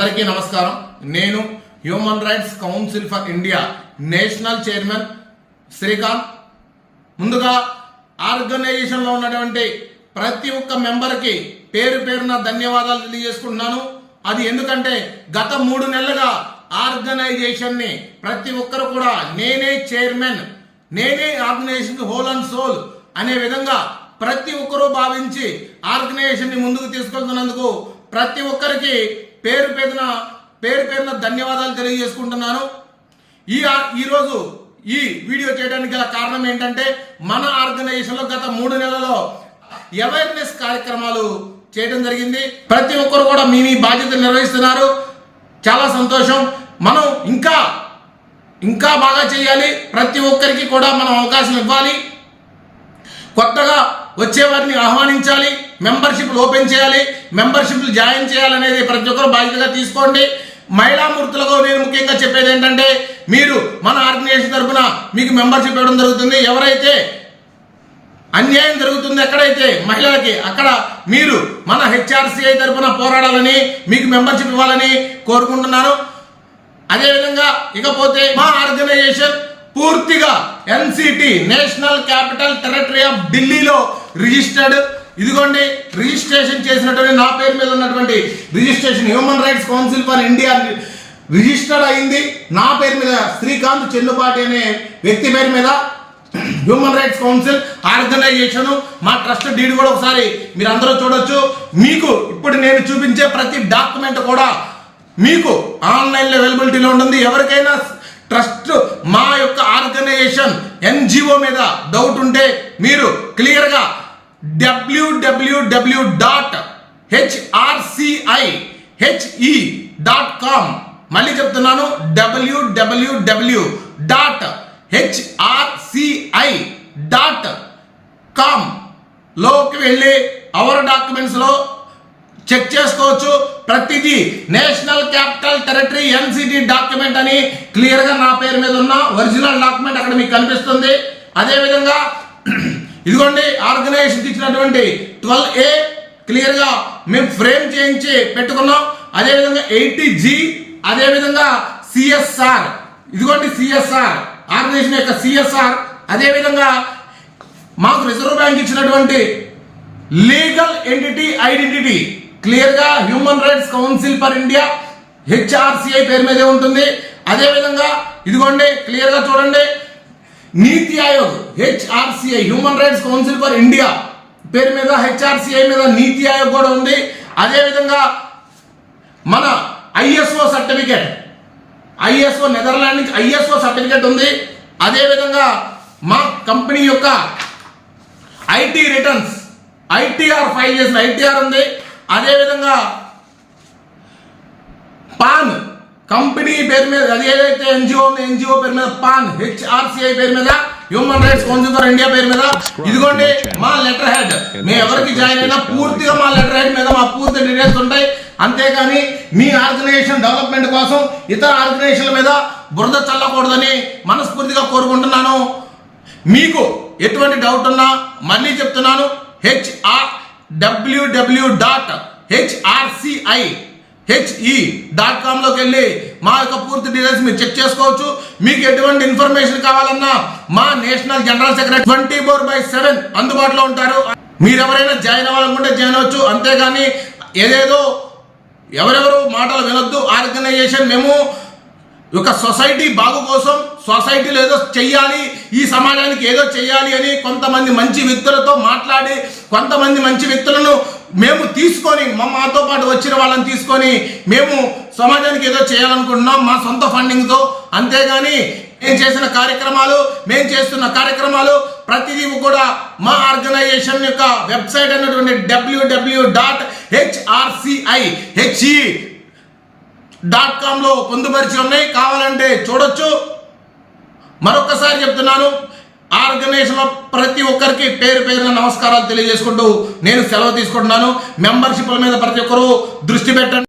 అందరికీ నమస్కారం. నేను human rights council for India national chairman Srikanth. ముందుగా ఆర్గనైజేషన్లో ఉన్నటువంటి ప్రతి ఒక్క మెంబర్కి పేరు పేరున ధన్యవాదాలు తెలియజేసుకుంటున్నాను. అది ఎందుకంటే గత 3 నెలలుగా ఆర్గనైజేషన్ని ప్రతి ఒక్కరు కూడా నేనే చైర్మన్, నేనే ఆర్గనైజేషన్ హోల్ అండ్ సోల్ అనే విధంగా ప్రతి ఒక్కరూ భావించి ఆర్గనైజేషన్ని ముందుకు తీసుకెళ్తున్నందుకు ప్రతి ఒక్కరికి పేరు పేరున ధన్యవాదాలు తెలియజేసుకుంటున్నాను. ఈరోజు ఈ వీడియో చేయడానికి గల కారణం ఏంటంటే మన ఆర్గనైజేషన్లో గత 3 నెలల్లో అవేర్నెస్ కార్యక్రమాలు చేయడం జరిగింది. ప్రతి ఒక్కరు కూడా మీ బాధ్యతలు నిర్వహిస్తున్నారు. చాలా సంతోషం. మనం ఇంకా బాగా చేయాలి. ప్రతి ఒక్కరికి కూడా మనం అవకాశం ఇవ్వాలి. కొత్తగా వచ్చేవారిని ఆహ్వానించాలి. మెంబర్షిప్లు ఓపెన్ చేయాలి. మెంబర్షిప్లు జాయిన్ చేయాలనేది ప్రతి ఒక్కరు బాధ్యతగా తీసుకోండి. మహిళామూర్తులకు నేను ముఖ్యంగా చెప్పేది ఏంటంటే, మీరు మన ఆర్గనైజేషన్ తరఫున మీకు మెంబర్షిప్ ఇవ్వడం జరుగుతుంది. ఎవరైతే అన్యాయం జరుగుతుంది ఎక్కడైతే మహిళలకి, అక్కడ మీరు మన హెచ్ఆర్సిఐ తరఫున పోరాడాలని, మీకు మెంబర్షిప్ ఇవ్వాలని కోరుకుంటున్నాను. అదేవిధంగా ఇకపోతే మా ఆర్గనైజేషన్ పూర్తిగా NCT national capital territory of ఢిల్లీలో రిజిస్టర్డ్. ఇదిగోండి, రిజిస్ట్రేషన్ చేసినటువంటి నా పేరు మీద ఉన్నటువంటి registration human rights council for India registered అయింది. నా పేరు మీద శ్రీకాంత్ చెన్నుపాటి అనే వ్యక్తి పేరు మీద హ్యూమన్ రైట్స్ కౌన్సిల్ ఆర్గనైజేషన్. మా ట్రస్ట్ డీడ్ కూడా ఒకసారి మీరు అందరూ చూడొచ్చు. మీకు ఇప్పుడు నేను చూపించే ప్రతి డాక్యుమెంట్ కూడా మీకు ఆన్లైన్లో అవైలబిలిటీలో ఉంటుంది. ఎవరికైనా ట్రస్ట్ మా యొక్క ఆర్గనైజేషన్ ఎన్జిఓ మీద డౌట్ ఉంటే మీరు క్లియర్గా www.hrcihe.com, మళ్ళీ చెప్తున్నాను, www.hrci.com లోకి వెళ్ళి అవర్ డాక్యుమెంట్స్ లో చెక్ చేసుకోవచ్చు. ప్రతిదీ national capital territory NCT document అని క్లియర్ గా నా పేరు మీద ఉన్న ఒరిజినల్ డాక్యుమెంట్ అక్కడ మీకు కనిపిస్తుంది. అదేవిధంగా ఇదిగోండి, ఆర్గనైజేషన్ ఇచ్చినటువంటి 12A క్లియర్ గా మేము ఫ్రేమ్ చేయించి పెట్టుకున్నాం. అదేవిధంగా 80G, అదేవిధంగా సిఎస్ఆర్, ఇదిగోండి సిఎస్ఆర్ ఆర్గనైజేషన్ యొక్క సిఎస్ఆర్. అదేవిధంగా మాకు రిజర్వ్ బ్యాంక్ ఇచ్చినటువంటి లీగల్ ఎంటిటీ ఐడెంటిటీ క్లియర్ గా human rights council for India HRCI పేరు మీదే ఉంటుంది. అదేవిధంగా ఇదిగోండి క్లియర్ గా చూడండి, Niti Aayog HRCI human rights council for India పేరు మీద హెచ్ఆర్సిఐ మీద నీతి ఆయోగ్ కూడా ఉంది. అదేవిధంగా మన ఐఎస్ఓ సర్టిఫికేట్, ఐఎస్ఓ నెదర్లాండ్ నుంచి ఐఎస్ఓ సర్టిఫికేట్ ఉంది. అదేవిధంగా మా కంపెనీ యొక్క ఐటీ రిటర్న్స్, ఐటీఆర్ ఫైల్ చేసిన ఐటీఆర్ ఉంది. అదేవిధంగా పాన్ కంపెనీ పేరు మీద, అది ఏదైతే ఎన్జిఓ ఉంది ఎన్జిఓ పేరు మీద పాన్, హెచ్ఆర్సిఐ పేరు మీద human rights council for India పేరు మీద. ఇదిగోండి మా లెటర్ హెడ్. మేము ఎవరికి జాయిన్ అయినా పూర్తిగా మా లెటర్ హెడ్ మీద మా పూర్తి డీటెయిల్స్ ఉంటాయి. అంతేగాని మీ ఆర్గనైజేషన్ డెవలప్మెంట్ కోసం ఇతర ఆర్గనైజేషన్ల మీద బురద చల్లకూడదని మనస్ఫూర్తిగా కోరుకుంటున్నాను. మీకు ఎటువంటి డౌట్ ఉన్నా మళ్ళీ చెప్తున్నాను, www.hrcihe.com లోకి వెళ్ళి మా యొక్క పూర్తి డీటెయిల్స్ మీరు చెక్ చేసుకోవచ్చు. మీకు ఎటువంటి ఇన్ఫర్మేషన్ కావాలన్నా మా నేషనల్ జనరల్ సెక్రటరీ 24/7 అందుబాటులో ఉంటారు. మీరు ఎవరైనా జాయిన్ అవ్వాలనుకుంటే జాయిన్ అవ్వచ్చు. అంతేగాని ఏదేదో ఎవరెవరు మాటలు వినొద్దు. ఆర్గనైజేషన్ మేము ఒక సొసైటీ బాగు కోసం, సొసైటీలో ఏదో చెయ్యాలి, ఈ సమాజానికి ఏదో చెయ్యాలి అని కొంతమంది మంచి వ్యక్తులతో మాట్లాడి, కొంతమంది మంచి వ్యక్తులను మేము తీసుకొని, మాతో పాటు వచ్చిన వాళ్ళని తీసుకొని మేము సమాజానికి ఏదో చేయాలనుకుంటున్నాం మా సొంత ఫండింగ్తో. అంతేగాని మేము చేస్తున్న కార్యక్రమాలు ప్రతిదీ కూడా మా ఆర్గనైజేషన్ యొక్క వెబ్సైట్ అయినటువంటి www.hrcihe.com లో పొందుపరిచి ఉన్నాయి. కావాలంటే చూడొచ్చు. మరొకసారి చెప్తున్నాను, ఆర్గనైజేషన్ లో ప్రతి ఒక్కరికి పేరున నమస్కారాలు తెలియజేసుకుంటూ నేను సెలవు తీసుకుంటున్నాను. మెంబర్షిప్ల మీద ప్రతి ఒక్కరూ దృష్టి పెట్టండి.